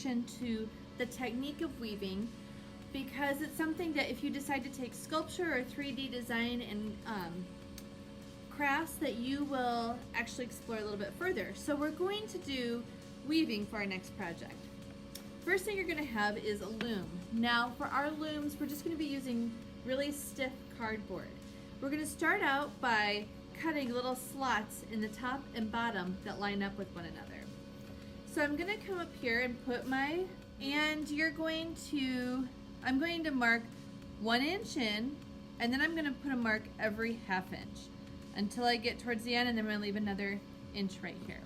introduction to the technique of weaving, because it's something that if you decide to take sculpture or 3D design and crafts, that you will actually explore a little bit further. So we're going to do weaving for our next project. First thing you're going to have is a loom. Now for our looms, we're just going to be using really stiff cardboard. We're going to start out by cutting little slots in the top and bottom that line up with one another. So I'm going to come up here and put my, and I'm going to mark 1 inch in, and then I'm going to put a mark every 1/2 inch until I get towards the end, and then I'm going to leave another inch right here.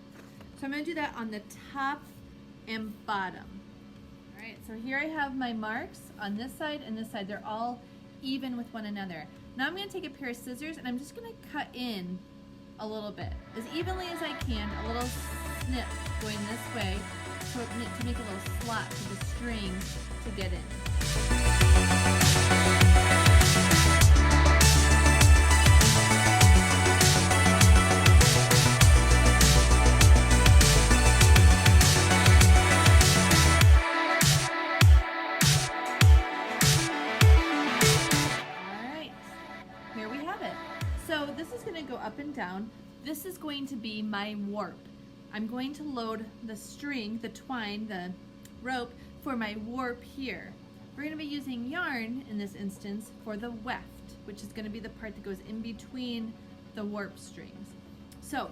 So I'm going to do that on the top and bottom. All right, so here I have my marks on this side and this side. They're all even with one another. Now I'm going to take a pair of scissors and I'm just going to cut in a little bit, as evenly as I can, a little snip going this way to make a little slot for the string to get in. So this is going to go up and down. This is going to be my warp. I'm going to load the string, the twine, the rope for my warp here. We're going to be using yarn in this instance for the weft, which is going to be the part that goes in between the warp strings. So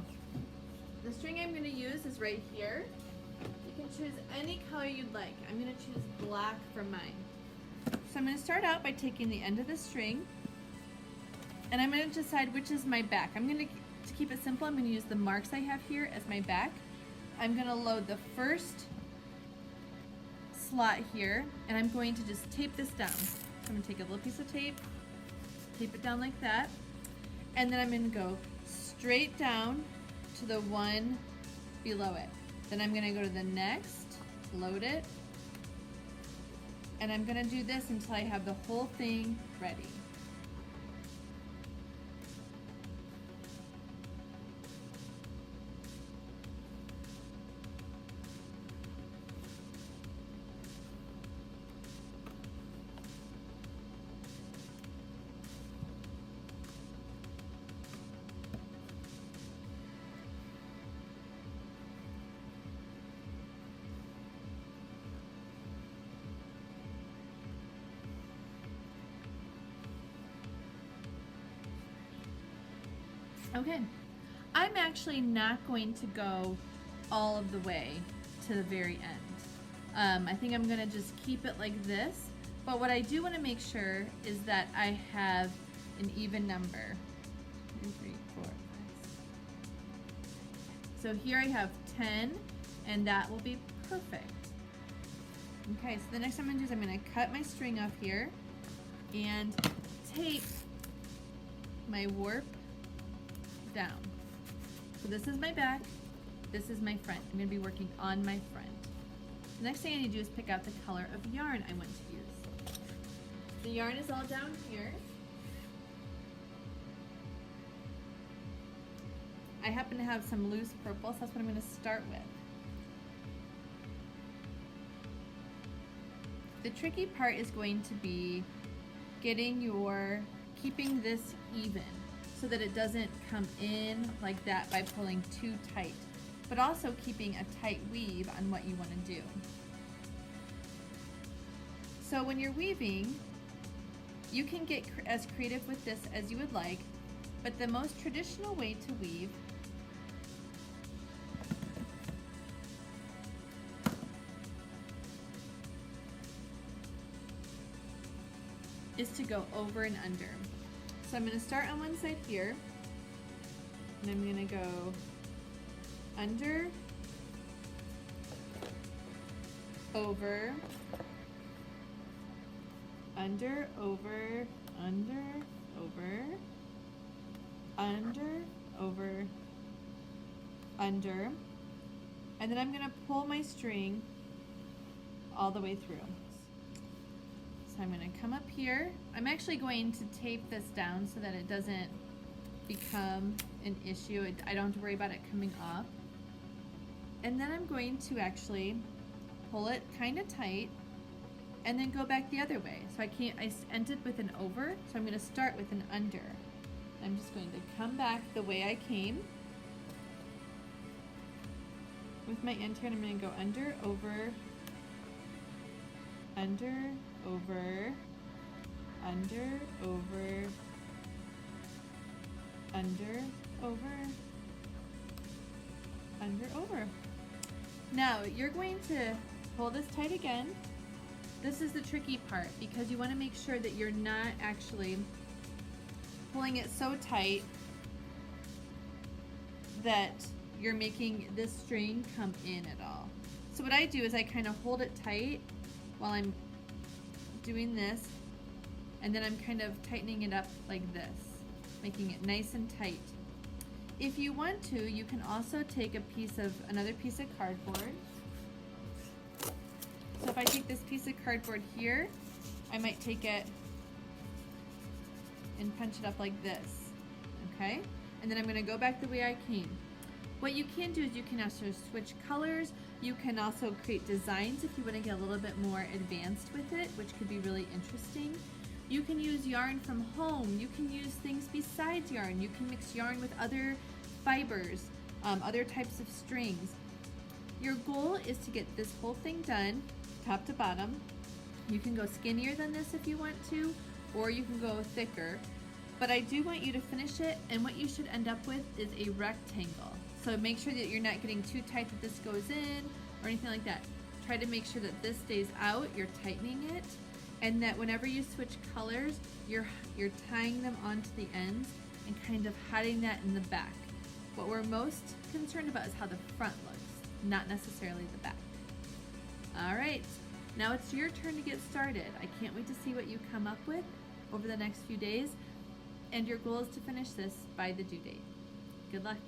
the string I'm going to use is right here. You can choose any color you'd like. I'm going to choose black for mine. So I'm going to start out by taking the end of the string, and I'm going to decide which is my back. I'm going to keep it simple, I'm going to use the marks I have here as my back. I'm going to load the first slot here, and I'm going to just tape this down. So I'm going to take a little piece of tape, tape it down like that, and then I'm going to go straight down to the one below it. Then I'm going to go to the next, load it, and I'm going to do this until I have the whole thing ready. Okay, I'm actually not going to go all of the way to the very end. I think I'm going to just keep it like this, but what I do want to make sure is that I have an even number. 2, 3, 4, 5, 6. So here I have 10, and that will be perfect. Okay, so the next thing I'm going to do is I'm going to cut my string off here and tape my warp down. So this is my back, this is my front. I'm going to be working on my front. The next thing I need to do is pick out the color of yarn I want to use. The yarn is all down here. I happen to have some loose purple, so that's what I'm going to start with. The tricky part is going to be keeping this even, so that it doesn't come in like that by pulling too tight, but also keeping a tight weave on what you want to do. So when you're weaving, you can get as creative with this as you would like, but the most traditional way to weave is to go over and under. So I'm going to start on one side here, and I'm going to go under, over, under, over, under, over, under, over, under, and then I'm going to pull my string all the way through. So I'm going to come up here. I'm actually going to tape this down so that it doesn't become an issue. I don't have to worry about it coming off. And then I'm going to actually pull it kind of tight and then go back the other way. So I ended with an over, so I'm going to start with an under. I'm just going to come back the way I came with my end turn. I'm going to go under, over, under, over, under, over, under, over, under, over. Now you're going to pull this tight again. This is the tricky part because you want to make sure that you're not actually pulling it so tight that you're making this string come in at all. So what I do is I kind of hold it tight while I'm doing this, and then I'm kind of tightening it up like this, making it nice and tight. If you want to, you can also take another piece of cardboard. So if I take this piece of cardboard here, I might take it and punch it up like this, okay? And then I'm gonna go back the way I came. What you can do is you can also switch colors. You can also create designs if you wanna get a little bit more advanced with it, which could be really interesting. You can use yarn from home. You can use things besides yarn. You can mix yarn with other fibers, other types of strings. Your goal is to get this whole thing done, top to bottom. You can go skinnier than this if you want to, or you can go thicker. But I do want you to finish it, and what you should end up with is a rectangle. So make sure that you're not getting too tight that this goes in or anything like that. Try to make sure that this stays out, you're tightening it, and that whenever you switch colors, you're tying them onto the ends and kind of hiding that in the back. What we're most concerned about is how the front looks, not necessarily the back. All right, now it's your turn to get started. I can't wait to see what you come up with over the next few days, and your goal is to finish this by the due date. Good luck.